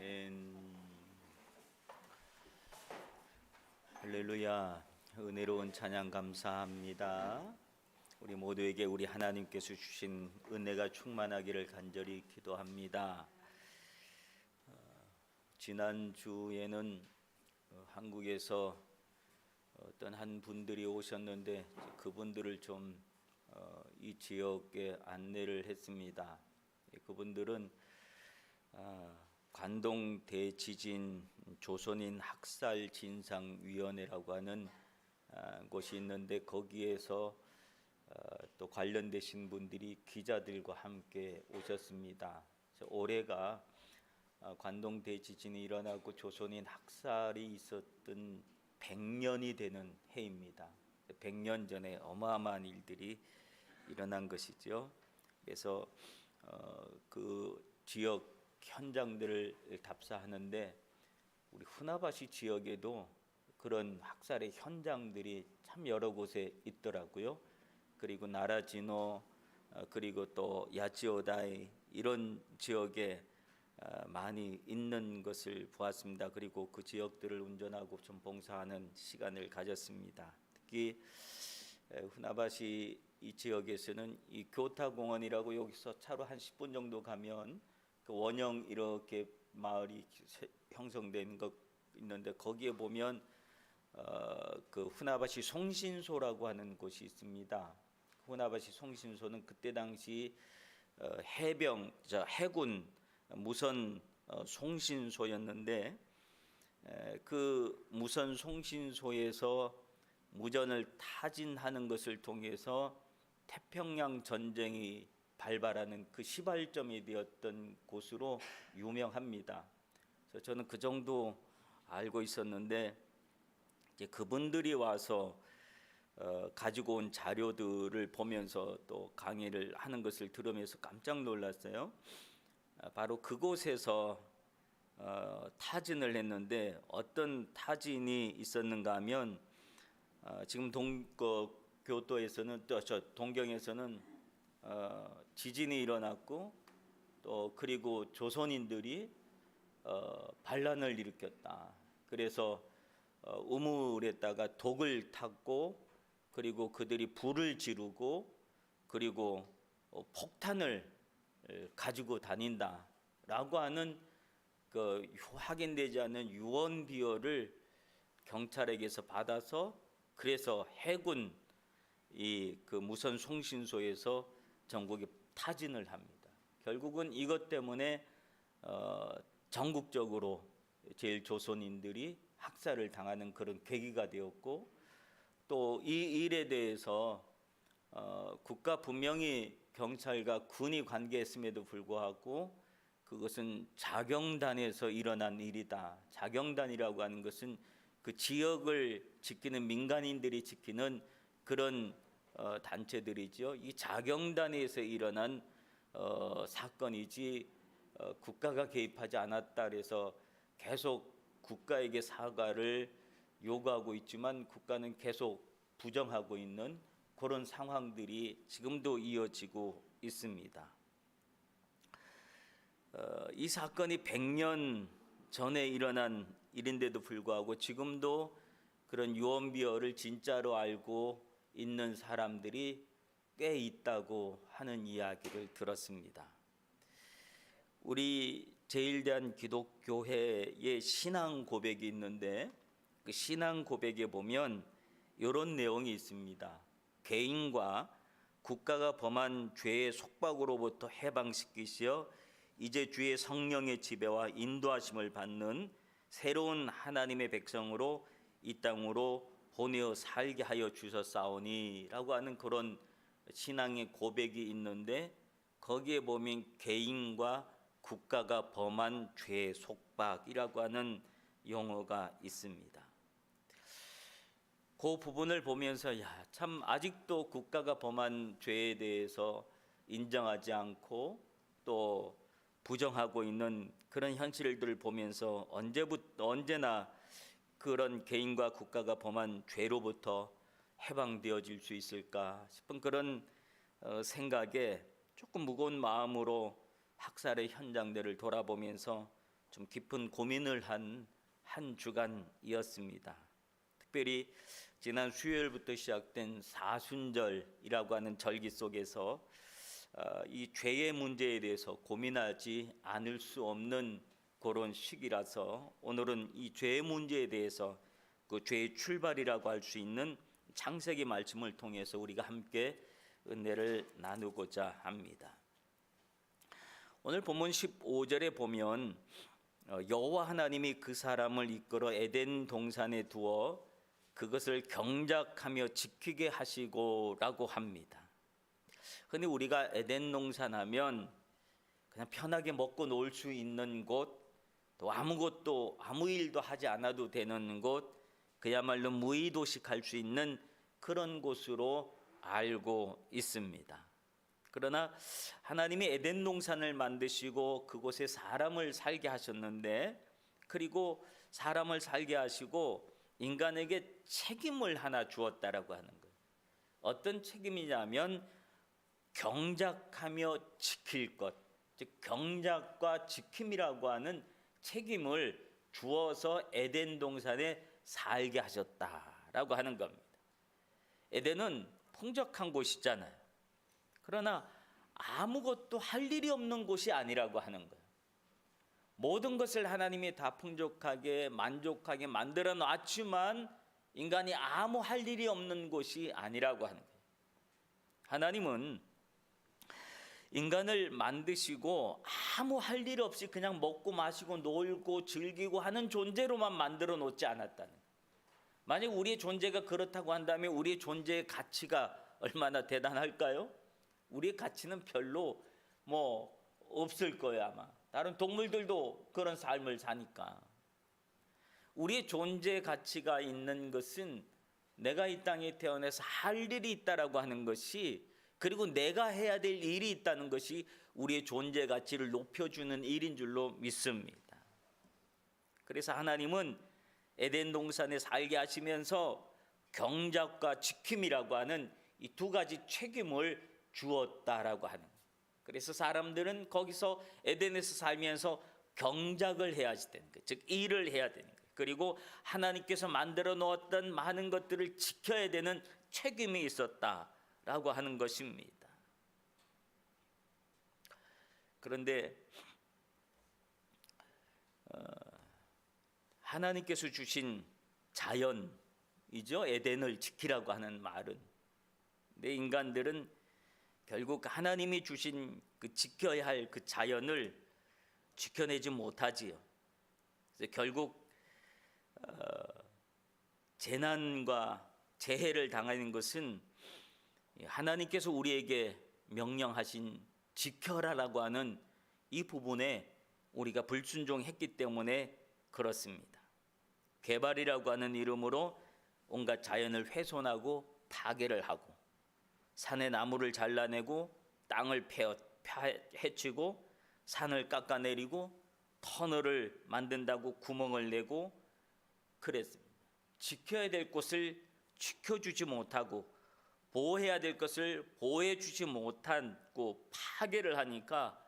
아멘. 할렐루야. 은혜로운 찬양 감사합니다. 우리 모두에게 우리 하나님께서 주신 은혜가 충만하기를 간절히 기도합니다. 지난주에는 한국에서 어떤 한 분들이 오셨는데 그분들을 좀 이 지역에 안내를 했습니다. 그분들은 관동 대지진 조선인 학살 진상위원회라고 하는 곳이 있는데 거기에서 또 관련되신 분들이 기자들과 함께 오셨습니다. 올해가 관동 대지진이 일어나고 조선인 학살이 있었던 100년이 되는 해입니다. 100년 전에 어마어마한 일들이 일어난 것이죠. 그래서 그 지역 현장들을 답사하는데 우리 후나바시 지역에도 그런 학살의 현장들이 참 여러 곳에 있더라고요. 그리고 나라지노 그리고 또 야치오다이 이런 지역에 많이 있는 것을 보았습니다. 그리고 그 지역들을 운전하고 좀 봉사하는 시간을 가졌습니다. 특히 후나바시 이 지역에서는 이 교타공원이라고 여기서 차로 한 10분 정도 가면 그 원형 이렇게 마을이 형성된 것 있는데 거기에 보면 그 후나바시 송신소라고 하는 곳이 있습니다. 후나바시 송신소는 그때 당시 해군 무선 송신소였는데 그 무선 송신소에서 무전을 타진하는 것을 통해서 태평양 전쟁이 발발하는 그 시발점이 되었던 곳으로 유명합니다. 그래서 저는 그 정도 알고 있었는데 이제 그분들이 와서 가지고 온 자료들을 보면서 또 강의를 하는 것을 들으면서 깜짝 놀랐어요. 바로 그곳에서 타진을 했는데 어떤 타진이 있었는가 하면 지금 교토에서는 또 동경에서는 지진이 일어났고 또 그리고 조선인들이 반란을 일으켰다. 그래서 우물에다가 독을 탔고 그리고 그들이 불을 지르고 그리고 폭탄을 가지고 다닌다라고 하는 그 확인되지 않는 유언 비어를 경찰에게서 받아서 그래서 해군 그 무선 송신소에서 전국에 타진을 합니다. 결국은 이것 때문에 전국적으로 제일 조선인들이 학살을 당하는 그런 계기가 되었고 또 이 일에 대해서 국가 분명히 경찰과 군이 관계했음에도 불구하고 그것은 자경단에서 일어난 일이다. 자경단이라고 하는 것은 그 지역을 지키는 민간인들이 지키는 그런 단체들이죠. 이 자경단에서 일어난 사건이지 국가가 개입하지 않았다. 그래서 계속 국가에게 사과를 요구하고 있지만 국가는 계속 부정하고 있는 그런 상황들이 지금도 이어지고 있습니다. 이 사건이 100년 전에 일어난 일인데도 불구하고 지금도 그런 유언비어를 진짜로 알고 있는 사람들이 꽤 있다고 하는 이야기를 들었습니다. 우리 제일대한기독교회의 신앙 고백이 있는데 그 신앙 고백에 보면 이런 내용이 있습니다. 개인과 국가가 범한 죄의 속박으로부터 해방시키시어 이제 주의 성령의 지배와 인도하심을 받는 새로운 하나님의 백성으로 이 땅으로 보내어 살게 하여 주셨사오니 라고 하는 그런 신앙의 고백이 있는데 거기에 보면 개인과 국가가 범한 죄의 속박이라고 하는 용어가 있습니다. 그 부분을 보면서 참 아직도 국가가 범한 죄에 대해서 인정하지 않고 또 부정하고 있는 그런 현실들을 보면서 언제나 그런 개인과 국가가 범한 죄로부터 해방되어질 수 있을까 싶은 그런 생각에 조금 무거운 마음으로 학살의 현장들을 돌아보면서 좀 깊은 고민을 한 주간이었습니다. 특별히 지난 수요일부터 시작된 사순절이라고 하는 절기 속에서 이 죄의 문제에 대해서 고민하지 않을 수 없는 그런 시기라서 오늘은 이 죄의 문제에 대해서 그 죄의 출발이라고 할 수 있는 창세기 말씀을 통해서 우리가 함께 은혜를 나누고자 합니다. 오늘 본문 15절에 보면 여호와 하나님이 그 사람을 이끌어 에덴 동산에 두어 그것을 경작하며 지키게 하시고라고 합니다. 근데 우리가 에덴 동산 하면 그냥 편하게 먹고 놀 수 있는 곳, 또 아무것도 아무 일도 하지 않아도 되는 곳, 그야말로 무의도식할 수 있는 그런 곳으로 알고 있습니다. 그러나 하나님이 에덴 동산을 만드시고 그곳에 사람을 살게 하셨는데, 그리고 사람을 살게 하시고 인간에게 책임을 하나 주었다라고 하는 거예요. 어떤 책임이냐면 경작하며 지킬 것, 즉 경작과 지킴이라고 하는 책임을 주어서 에덴 동산에 살게 하셨다라고 하는 겁니다. 에덴은 풍족한 곳이잖아요. 그러나 아무것도 할 일이 없는 곳이 아니라고 하는 거예요. 모든 것을 하나님이 다 풍족하게 만족하게 만들어 놨지만 인간이 아무 할 일이 없는 곳이 아니라고 하는 거예요. 하나님은 인간을 만드시고 아무 할 일 없이 그냥 먹고 마시고 놀고 즐기고 하는 존재로만 만들어 놓지 않았다는 거예요. 만약 우리의 존재가 그렇다고 한다면 우리의 존재의 가치가 얼마나 대단할까요? 우리의 가치는 별로 없을 거예요. 아마 다른 동물들도 그런 삶을 사니까. 우리의 존재의 가치가 있는 것은 내가 이 땅에 태어나서 할 일이 있다라고 하는 것이, 그리고 내가 해야 될 일이 있다는 것이 우리의 존재 가치를 높여주는 일인 줄로 믿습니다. 그래서 하나님은 에덴 동산에 살게 하시면서 경작과 지킴이라고 하는 이 두 가지 책임을 주었다라고 하는 거예요. 그래서 사람들은 거기서 에덴에서 살면서 경작을 해야 되는 거예요. 즉 일을 해야 되는 거예요. 그리고 하나님께서 만들어 놓았던 많은 것들을 지켜야 되는 책임이 있었다라고 하는 것입니다. 그런데 하나님께서 주신 자연이죠. 에덴을 지키라고 하는 말은. 근데 인간들은 결국 하나님이 주신 그 지켜야 할 그 자연을 지켜내지 못하지요. 그래서 결국 재난과 재해를 당하는 것은 하나님께서 우리에게 명령하신 지켜라라고 하는 이 부분에 우리가 불순종했기 때문에 그렇습니다. 개발이라고 하는 이름으로 온갖 자연을 훼손하고 파괴를 하고 산의 나무를 잘라내고 땅을 해치고 산을 깎아내리고 터널을 만든다고 구멍을 내고 그랬습니다. 지켜야 될 곳을 지켜주지 못하고 보호해야 될 것을 보호해주지 못하고 파괴를 하니까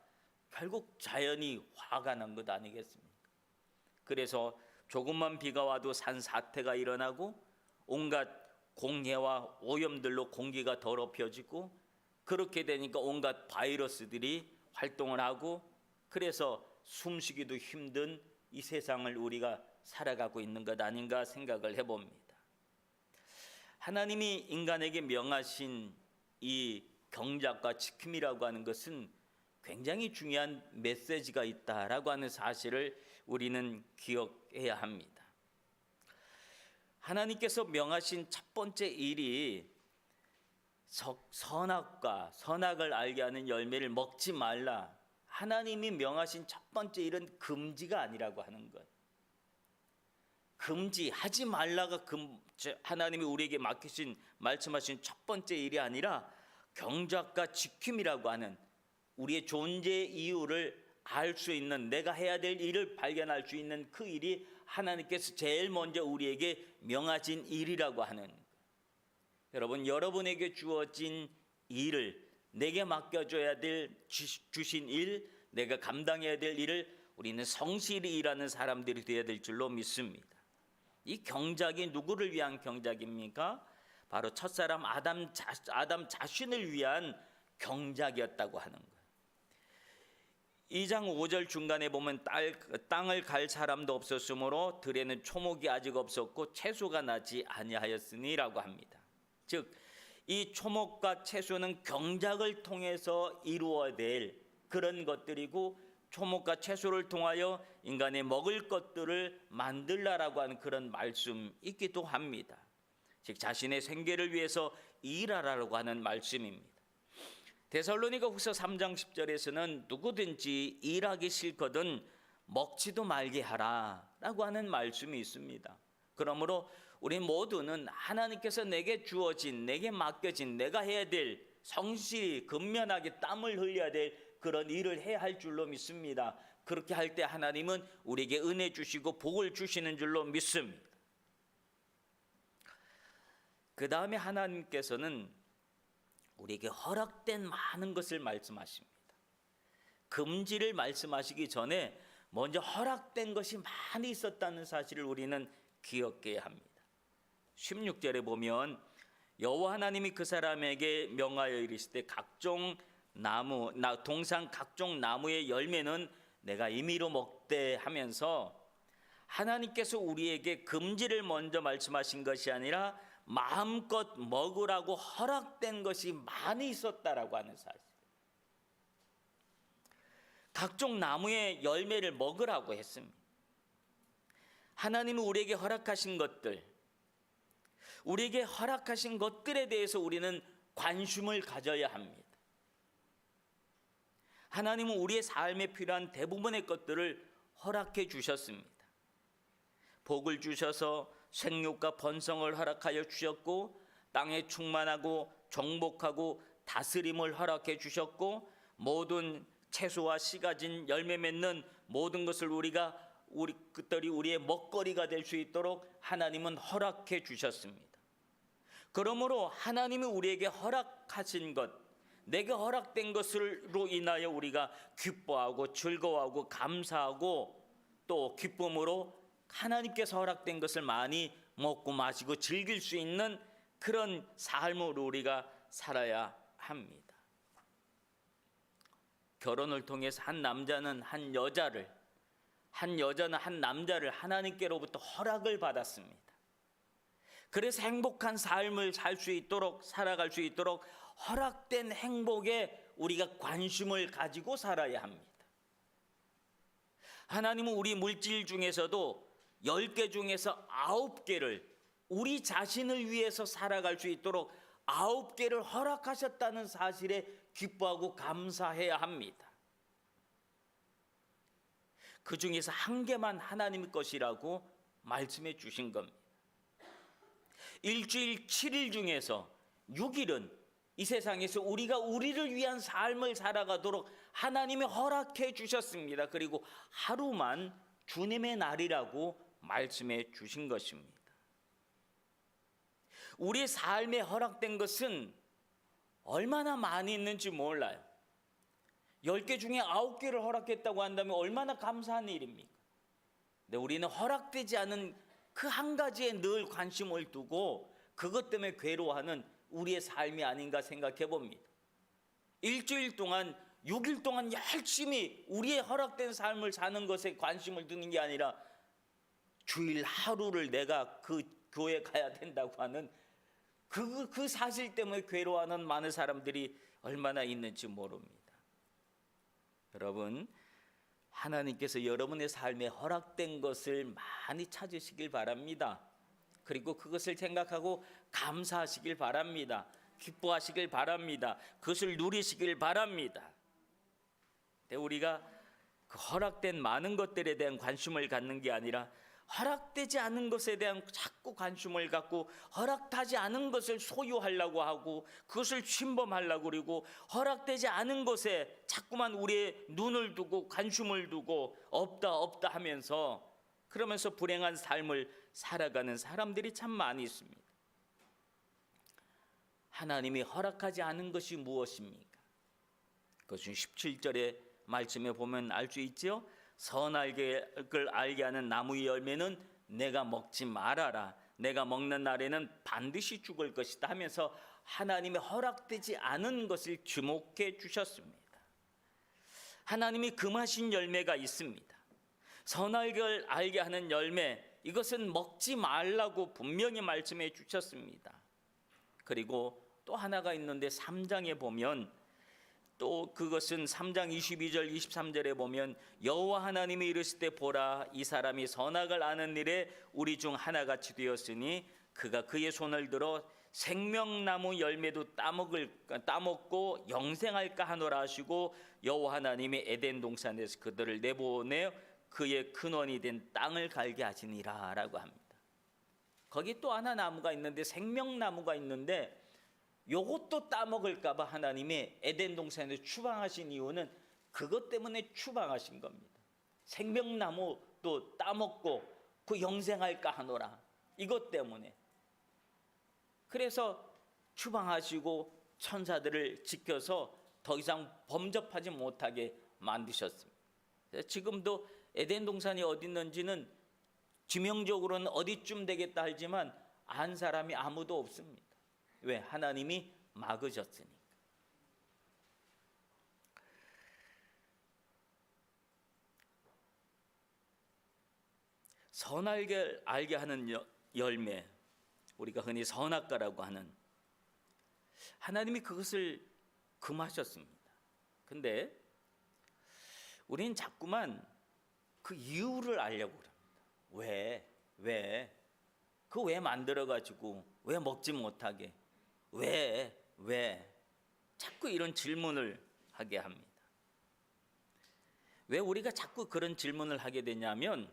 결국 자연이 화가 난 것 아니겠습니까? 그래서 조금만 비가 와도 산사태가 일어나고 온갖 공해와 오염들로 공기가 더럽혀지고, 그렇게 되니까 온갖 바이러스들이 활동을 하고, 그래서 숨쉬기도 힘든 이 세상을 우리가 살아가고 있는 것 아닌가 생각을 해봅니다. 하나님이 인간에게 명하신 이 경작과 지킴이라고 하는 것은 굉장히 중요한 메시지가 있다라고 하는 사실을 우리는 기억해야 합니다. 하나님께서 명하신 첫 번째 일이 선악과 선악을 알게 하는 열매를 먹지 말라. 하나님이 명하신 첫 번째 일은 금지가 아니라고 하는 것. 금지하지 말라가 하나님이 우리에게 맡기신 말씀하신 첫 번째 일이 아니라 경작과 지킴이라고 하는 우리의 존재의 이유를 알 수 있는, 내가 해야 될 일을 발견할 수 있는 그 일이 하나님께서 제일 먼저 우리에게 명하신 일이라고 하는. 여러분, 여러분에게 주어진 일을, 내게 맡겨줘야 될 주신 일, 내가 감당해야 될 일을 우리는 성실히 일하는 사람들이 되어야 될 줄로 믿습니다. 이 경작이 누구를 위한 경작입니까? 바로 첫사람 아담 자신을 위한 경작이었다고 하는 거예요. 2장 5절 중간에 보면 땅을 갈 사람도 없었으므로 들에는 초목이 아직 없었고 채소가 나지 아니하였으니라고 합니다. 즉 이 초목과 채소는 경작을 통해서 이루어야 될 그런 것들이고, 초목과 채소를 통하여 인간의 먹을 것들을 만들라라고 하는 그런 말씀이기도 합니다. 즉 자신의 생계를 위해서 일하라고 하는 말씀입니다. 데살로니가 후서 3장 10절에서는 누구든지 일하기 싫거든 먹지도 말게 하라 라고 하는 말씀이 있습니다. 그러므로 우리 모두는 하나님께서 내게 주어진, 내게 맡겨진, 내가 해야 될, 성실히 근면하게 땀을 흘려야 될 그런 일을 해야 할 줄로 믿습니다. 그렇게 할 때 하나님은 우리에게 은혜 주시고 복을 주시는 줄로 믿습니다. 그 다음에 하나님께서는 우리에게 허락된 많은 것을 말씀하십니다. 금지를 말씀하시기 전에 먼저 허락된 것이 많이 있었다는 사실을 우리는 기억해야 합니다. 16절에 보면 여호와 하나님이 그 사람에게 명하여 이르시되 각종 나무, 동산 각종 나무의 열매는 내가 임의로 먹되 하면서 하나님께서 우리에게 금지를 먼저 말씀하신 것이 아니라 마음껏 먹으라고 허락된 것이 많이 있었다라고 하는 사실. 각종 나무의 열매를 먹으라고 했습니다. 하나님은 우리에게 허락하신 것들, 우리에게 허락하신 것들에 대해서 우리는 관심을 가져야 합니다. 하나님은 우리의 삶에 필요한 대부분의 것들을 허락해 주셨습니다. 복을 주셔서 생육과 번성을 허락하여 주셨고, 땅에 충만하고 정복하고 다스림을 허락해 주셨고, 모든 채소와 씨 가진 열매 맺는 모든 것을 그들이 우리의 먹거리가 될 수 있도록 하나님은 허락해 주셨습니다. 그러므로 하나님이 우리에게 허락하신 것, 내게 허락된 것으로 인하여 우리가 기뻐하고 즐거워하고 감사하고 또 기쁨으로 하나님께서 허락된 것을 많이 먹고 마시고 즐길 수 있는 그런 삶으로 우리가 살아야 합니다. 결혼을 통해서 한 남자는 한 여자를, 한 여자는 한 남자를 하나님께로부터 허락을 받았습니다. 그래서 행복한 삶을 살 수 있도록, 살아갈 수 있도록 허락된 행복에 우리가 관심을 가지고 살아야 합니다. 하나님은 우리 물질 중에서도 10개 중에서 9개를 우리 자신을 위해서 살아갈 수 있도록 9개를 허락하셨다는 사실에 기뻐하고 감사해야 합니다. 그 중에서 한 개만 하나님의 것이라고 말씀해 주신 겁니다. 일주일 7일 중에서 6일은 이 세상에서 우리가 우리를 위한 삶을 살아가도록 하나님이 허락해 주셨습니다. 그리고 하루만 주님의 날이라고 말씀해 주신 것입니다. 우리의 삶에 허락된 것은 얼마나 많이 있는지 몰라요. 10개 중에 9개를 허락했다고 한다면 얼마나 감사한 일입니까? 근데 우리는 허락되지 않은 그 한 가지에 늘 관심을 두고 그것 때문에 괴로워하는 우리의 삶이 아닌가 생각해 봅니다. 일주일 동안 6일 동안 열심히 우리의 허락된 삶을 사는 것에 관심을 두는 게 아니라 주일 하루를 내가 그 교회 가야 된다고 하는 그 사실 때문에 괴로워하는 많은 사람들이 얼마나 있는지 모릅니다. 여러분, 하나님께서 여러분의 삶에 허락된 것을 많이 찾으시길 바랍니다. 그리고 그것을 생각하고 감사하시길 바랍니다. 기뻐하시길 바랍니다. 그것을 누리시길 바랍니다. 근데 우리가 그 허락된 많은 것들에 대한 관심을 갖는 게 아니라 허락되지 않은 것에 대한 자꾸 관심을 갖고 허락하지 않은 것을 소유하려고 하고 그것을 침범하려고 그러고 허락되지 않은 것에 자꾸만 우리의 눈을 두고 관심을 두고 없다 하면서 그러면서 불행한 삶을 살아가는 사람들이 참 많이 있습니다. 하나님이 허락하지 않은 것이 무엇입니까? 그것은 17절의 말씀에 보면 알 수 있죠. 선악을 알게 하는 나무의 열매는 내가 먹지 말아라. 내가 먹는 날에는 반드시 죽을 것이다 하면서 하나님의 허락되지 않은 것을 주목해 주셨습니다. 하나님이 금하신 열매가 있습니다. 선악을 알게 하는 열매, 이것은 먹지 말라고 분명히 말씀해 주셨습니다. 그리고 또 하나가 있는데 3장에 보면 또 그것은 3장 22절 23절에 보면 여호와 하나님이 이르실 때 보라 이 사람이 선악을 아는 일에 우리 중 하나같이 되었으니 그가 그의 손을 들어 생명나무 열매도 따먹고 영생할까 하노라 하시고 여호와 하나님이 에덴 동산에서 그들을 내보내 그의 근원이 된 땅을 갈게 하시니라 라고 합니다. 거기 또 하나 나무가 있는데 생명나무가 있는데 요것도 따먹을까 봐 하나님이 에덴 동산에서 추방하신 이유는 그것 때문에 추방하신 겁니다. 생명나무도 따먹고 그 영생할까 하노라, 이것 때문에. 그래서 추방하시고 천사들을 지켜서 더 이상 범접하지 못하게 만드셨습니다. 지금도 에덴 동산이 어디 있는지는 지명적으로는 어디쯤 되겠다 하지만 안 사람이 아무도 없습니다. 왜? 하나님이 막으셨으니까. 선악을 알게 하는 열매, 우리가 흔히 선악과라고 하는, 하나님이 그것을 금하셨습니다. 근데 우리는 자꾸만 그 이유를 알려고 그럽니다. 왜? 그 왜 만들어가지고 왜 먹지 못하게? 왜? 자꾸 이런 질문을 하게 합니다. 왜 우리가 자꾸 그런 질문을 하게 되냐면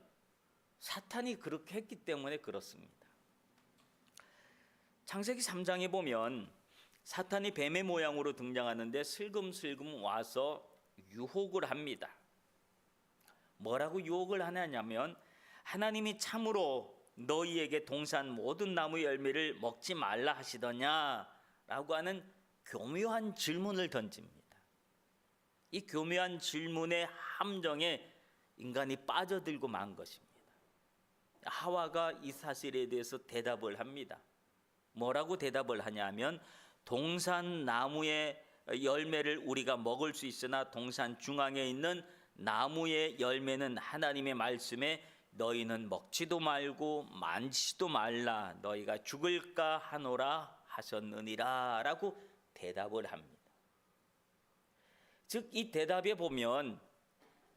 사탄이 그렇게 했기 때문에 그렇습니다. 창세기 3장에 보면 사탄이 뱀의 모양으로 등장하는데 슬금슬금 와서 유혹을 합니다. 뭐라고 유혹을 하냐면 하나님이 참으로 너희에게 동산 모든 나무 열매를 먹지 말라 하시더냐라고 하는 교묘한 질문을 던집니다. 이 교묘한 질문의 함정에 인간이 빠져들고 만 것입니다. 하와가 이 사실에 대해서 대답을 합니다. 뭐라고 대답을 하냐면 동산 나무의 열매를 우리가 먹을 수 있으나 동산 중앙에 있는 나무의 열매는 하나님의 말씀에 너희는 먹지도 말고 만지지도 말라 너희가 죽을까 하노라 하셨느니라 라고 대답을 합니다. 즉 이 대답에 보면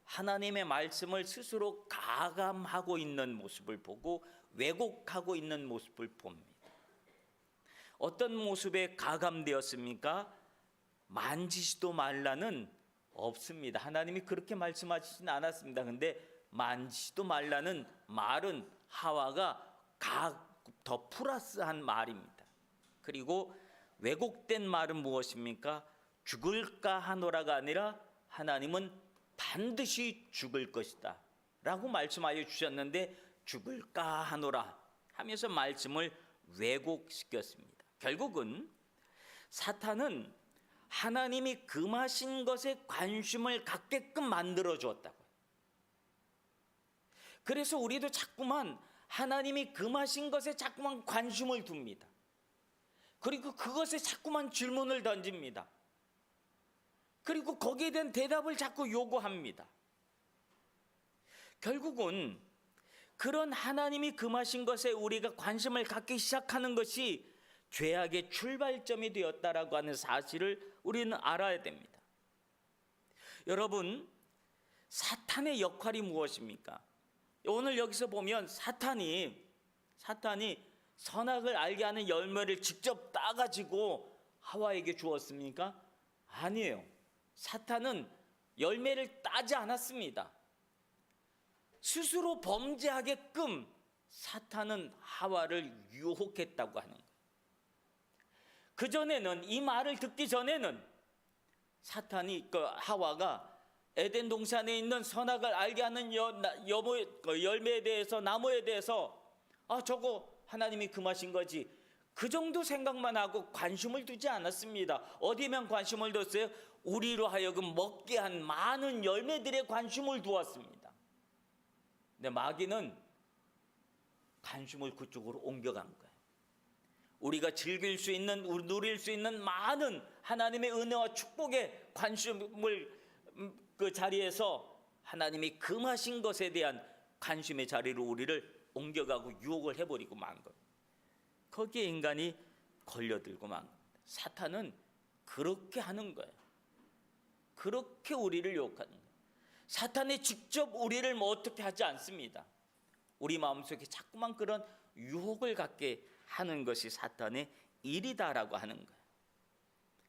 하나님의 말씀을 스스로 가감하고 있는 모습을 보고 왜곡하고 있는 모습을 봅니다. 어떤 모습에 가감되었습니까? 만지지도 말라는 없습니다. 하나님이 그렇게 말씀하시진 않았습니다. 근데 만지지도 말라는 말은 하와가 더 플러스한 말입니다. 그리고 왜곡된 말은 무엇입니까? 죽을까 하노라가 아니라 하나님은 반드시 죽을 것이다 라고 말씀하여 주셨는데 죽을까 하노라 하면서 말씀을 왜곡시켰습니다. 결국은 사탄은 하나님이 금하신 것에 관심을 갖게끔 만들어 주었다고요. 그래서 우리도 자꾸만 하나님이 금하신 것에 자꾸만 관심을 둡니다. 그리고 그것에 자꾸만 질문을 던집니다. 그리고 거기에 대한 대답을 자꾸 요구합니다. 결국은 그런 하나님이 금하신 것에 우리가 관심을 갖기 시작하는 것이 죄악의 출발점이 되었다라고 하는 사실을 우리는 알아야 됩니다. 여러분, 사탄의 역할이 무엇입니까? 오늘 여기서 보면 사탄이 선악을 알게 하는 열매를 직접 따가지고 하와에게 주었습니까? 아니에요. 사탄은 열매를 따지 않았습니다. 스스로 범죄하게끔 사탄은 하와를 유혹했다고 하는 거예요. 그전에는, 이 말을 듣기 전에는 하와가 에덴 동산에 있는 선악을 알게 하는 열매에 대해서, 나무에 대해서 저거 하나님이 금하신 거지, 그 정도 생각만 하고 관심을 두지 않았습니다. 어디면 관심을 뒀어요? 우리로 하여금 먹게 한 많은 열매들에 관심을 두었습니다. 근데 마귀는 관심을 그쪽으로 옮겨간 거예요. 우리가 즐길 수 있는, 누릴 수 있는 많은 하나님의 은혜와 축복의 관심을 그 자리에서 하나님이 금하신 것에 대한 관심의 자리로 우리를 옮겨가고 유혹을 해버리고 만 거예요. 거기에 인간이 걸려들고 만 겁니다. 사탄은 그렇게 하는 거예요. 그렇게 우리를 유혹하는 거예요. 사탄이 직접 우리를 어떻게 하지 않습니다. 우리 마음속에 자꾸만 그런 유혹을 갖게 하는 것이 사탄의 일이다라고 하는 거예요.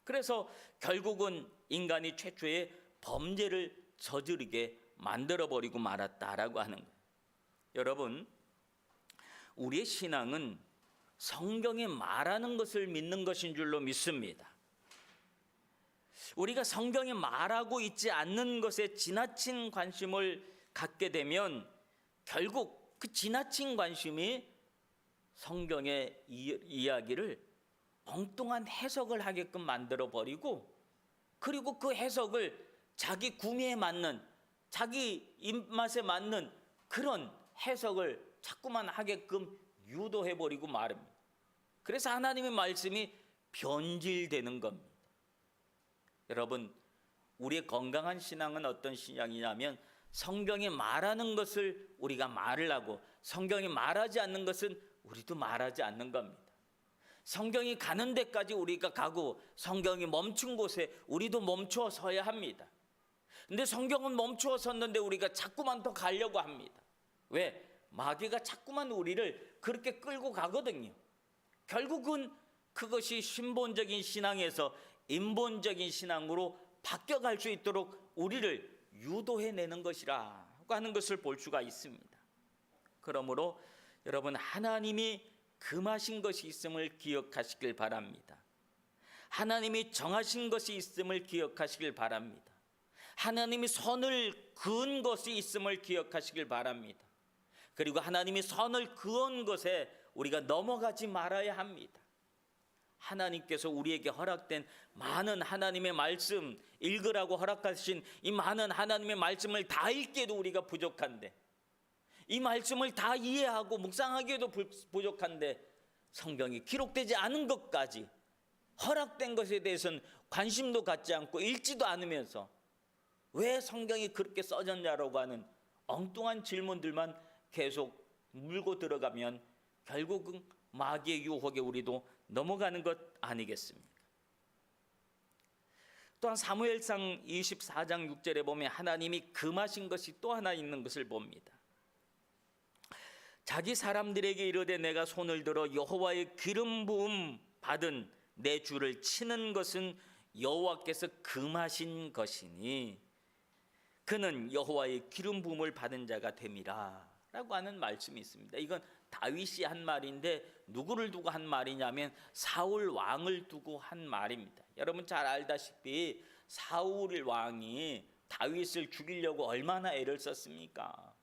그래서 결국은 인간이 최초의 범죄를 저지르게 만들어버리고 말았다라고 하는 거예요. 여러분, 우리의 신앙은 성경이 말하는 것을 믿는 것인 줄로 믿습니다. 우리가 성경이 말하고 있지 않는 것에 지나친 관심을 갖게 되면 결국 그 지나친 관심이 성경의 이야기를 엉뚱한 해석을 하게끔 만들어버리고, 그리고 그 해석을 자기 구미에 맞는, 자기 입맛에 맞는 그런 해석을 자꾸만 하게끔 유도해버리고 말입니다. 그래서 하나님의 말씀이 변질되는 겁니다. 여러분, 우리의 건강한 신앙은 어떤 신앙이냐면 성경이 말하는 것을 우리가 말을 하고 성경이 말하지 않는 것은 우리도 말하지 않는 겁니다. 성경이 가는 데까지 우리가 가고 성경이 멈춘 곳에 우리도 멈춰 서야 합니다. 근데 성경은 멈추어 섰는데 우리가 자꾸만 더 가려고 합니다. 왜? 마귀가 자꾸만 우리를 그렇게 끌고 가거든요. 결국은 그것이 신본적인 신앙에서 인본적인 신앙으로 바뀌어갈 수 있도록 우리를 유도해내는 것이라고 하는 것을 볼 수가 있습니다. 그러므로 여러분, 하나님이 금하신 것이 있음을 기억하시길 바랍니다. 하나님이 정하신 것이 있음을 기억하시길 바랍니다. 하나님이 선을 그은 것이 있음을 기억하시길 바랍니다. 그리고 하나님이 선을 그은 것에 우리가 넘어가지 말아야 합니다. 하나님께서 우리에게 허락된 많은 하나님의 말씀, 읽으라고 허락하신 이 많은 하나님의 말씀을 다 읽기에도 우리가 부족한데, 이 말씀을 다 이해하고 묵상하기에도 부족한데, 성경이 기록되지 않은 것까지 허락된 것에 대해서는 관심도 갖지 않고 읽지도 않으면서 왜 성경이 그렇게 써졌냐라고 하는 엉뚱한 질문들만 계속 물고 들어가면 결국은 마귀의 유혹에 우리도 넘어가는 것 아니겠습니까? 또한 사무엘상 24장 6절에 보면 하나님이 금하신 것이 또 하나 있는 것을 봅니다. 자기 사람들에게 이르되 내가 손을 들어 여호와의 기름 부음 받은 내 주를 치는 것은 여호와께서 금하신 것이니 그는 여호와의 기름 부음을 받은 자가 됨이라 라고 하는 말씀이 있습니다. 이건 다윗이 한 말인데 누구를 두고 한 말이냐면 사울 왕을 두고 한 말입니다. 여러분 잘 알다시피 사울 왕이 다윗을 죽이려고 얼마나 애를 썼습니까?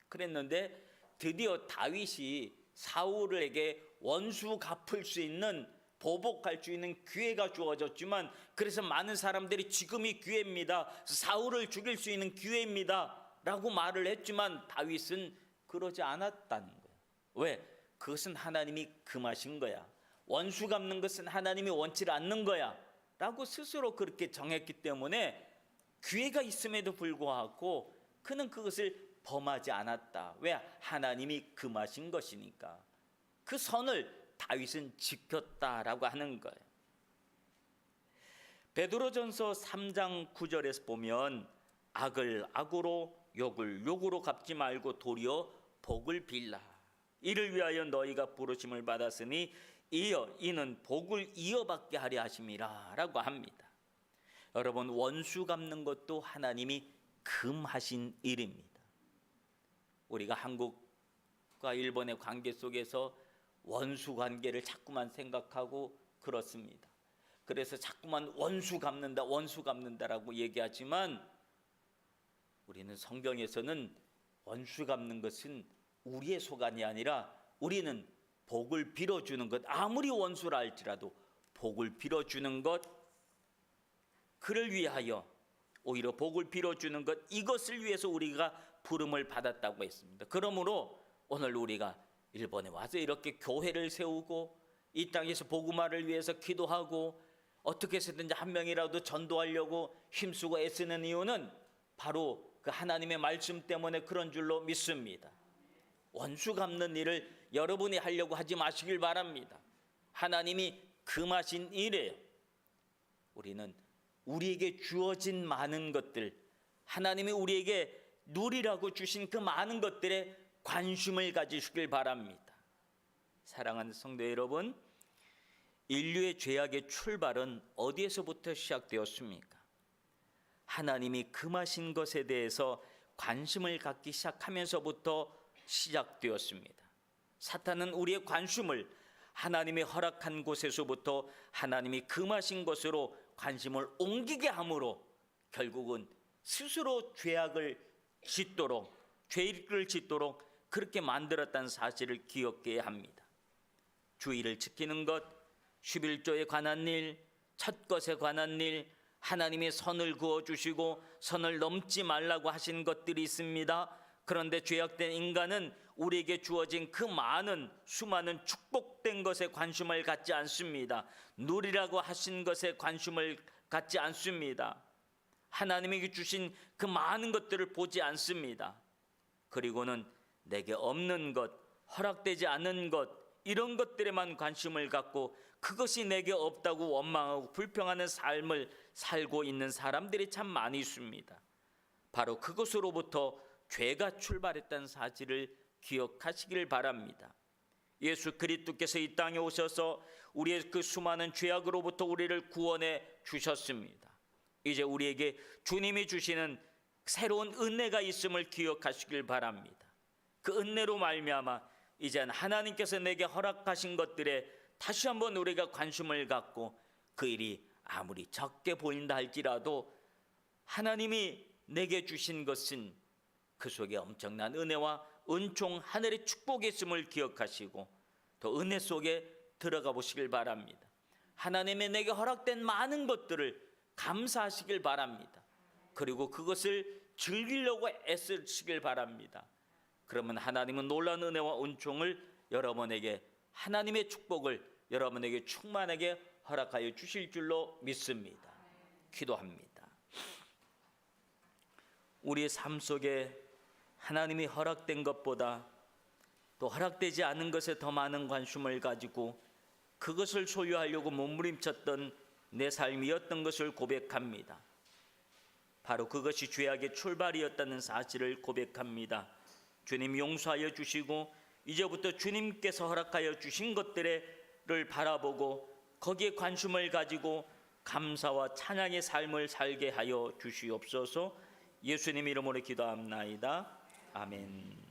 그랬는데 드디어 다윗이 사울에게 원수 갚을 수 있는, 보복할 수 있는 기회가 주어졌지만, 그래서 많은 사람들이 지금이 기회입니다, 사울을 죽일 수 있는 기회입니다 라고 말을 했지만 다윗은 그러지 않았다는 거예요. 왜? 그것은 하나님이 금하신 거야, 원수 갚는 것은 하나님이 원치 않는 거야 라고 스스로 그렇게 정했기 때문에 기회가 있음에도 불구하고 그는 그것을 범하지 않았다. 왜? 하나님이 금하신 것이니까. 그 선을 다윗은 지켰다라고 하는 거예요. 베드로전서 3장 9절에서 보면 악을 악으로 욕을 욕으로 갚지 말고 도리어 복을 빌라. 이를 위하여 너희가 부르심을 받았으니 이는 복을 이어받게 하려 하심이라 라고 합니다. 여러분, 원수 갚는 것도 하나님이 금하신 일입니다. 우리가 한국과 일본의 관계 속에서 원수 관계를 자꾸만 생각하고 그렇습니다. 그래서 자꾸만 원수 갚는다라고 얘기하지만 우리는 성경에서는 원수 갚는 것은 우리의 소관이 아니라 우리는 복을 빌어주는 것, 아무리 원수라 할지라도 복을 빌어주는 것, 그를 위하여 오히려 복을 빌어주는 것, 이것을 위해서 우리가 부름을 받았다고 했습니다. 그러므로 오늘 우리가 일본에 와서 이렇게 교회를 세우고 이 땅에서 복음화를 위해서 기도하고 어떻게 해서든지 한 명이라도 전도하려고 힘쓰고 애쓰는 이유는 바로 그 하나님의 말씀 때문에 그런 줄로 믿습니다. 원수 갚는 일을 여러분이 하려고 하지 마시길 바랍니다. 하나님이 금하신 일이에요. 우리는 우리에게 주어진 많은 것들, 하나님이 우리에게 누리라고 주신 그 많은 것들에 관심을 가지시길 바랍니다. 사랑하는 성도 여러분, 인류의 죄악의 출발은 어디에서부터 시작되었습니까? 하나님이 금하신 것에 대해서 관심을 갖기 시작하면서부터 시작되었습니다. 사탄은 우리의 관심을 하나님이 허락한 곳에서부터 하나님이 금하신 것으로 관심을 옮기게 함으로 결국은 스스로 죄악을 짓도록, 죄를 짓도록 그렇게 만들었다는 사실을 기억해야 합니다. 주의를 지키는 것, 11조에 관한 일, 첫 것에 관한 일, 하나님이 선을 그어주시고 선을 넘지 말라고 하신 것들이 있습니다. 그런데 죄악된 인간은 우리에게 주어진 그 많은 수많은 축복된 것에 관심을 갖지 않습니다. 누리라고 하신 것에 관심을 갖지 않습니다. 하나님에게 주신 그 많은 것들을 보지 않습니다. 그리고는 내게 없는 것, 허락되지 않은 것, 이런 것들에만 관심을 갖고 그것이 내게 없다고 원망하고 불평하는 삶을 살고 있는 사람들이 참 많이 있습니다. 바로 그것으로부터 죄가 출발했다는 사실을 기억하시길 바랍니다. 예수 그리스도께서 이 땅에 오셔서 우리의 그 수많은 죄악으로부터 우리를 구원해 주셨습니다. 이제 우리에게 주님이 주시는 새로운 은혜가 있음을 기억하시길 바랍니다. 그 은혜로 말미암아 이제는 하나님께서 내게 허락하신 것들에 다시 한번 우리가 관심을 갖고 그 일이 아무리 적게 보인다 할지라도 하나님이 내게 주신 것은 그 속에 엄청난 은혜와 은총, 하늘의 축복이 있음을 기억하시고 또 은혜 속에 들어가 보시길 바랍니다. 하나님의 내게 허락된 많은 것들을 감사하시길 바랍니다. 그리고 그것을 즐기려고 애쓰시길 바랍니다. 그러면 하나님은 놀라운 은혜와 은총을 여러분에게, 하나님의 축복을 여러분에게 충만하게 허락하여 주실 줄로 믿습니다. 기도합니다. 우리의 삶 속에 하나님이 허락된 것보다 또 허락되지 않은 것에 더 많은 관심을 가지고 그것을 소유하려고 몸부림쳤던 내 삶이었던 것을 고백합니다. 바로 그것이 죄악의 출발이었다는 사실을 고백합니다. 주님 용서하여 주시고 이제부터 주님께서 허락하여 주신 것들을 바라보고 거기에 관심을 가지고 감사와 찬양의 삶을 살게 하여 주시옵소서. 예수님 이름으로 기도합나이다. 아멘.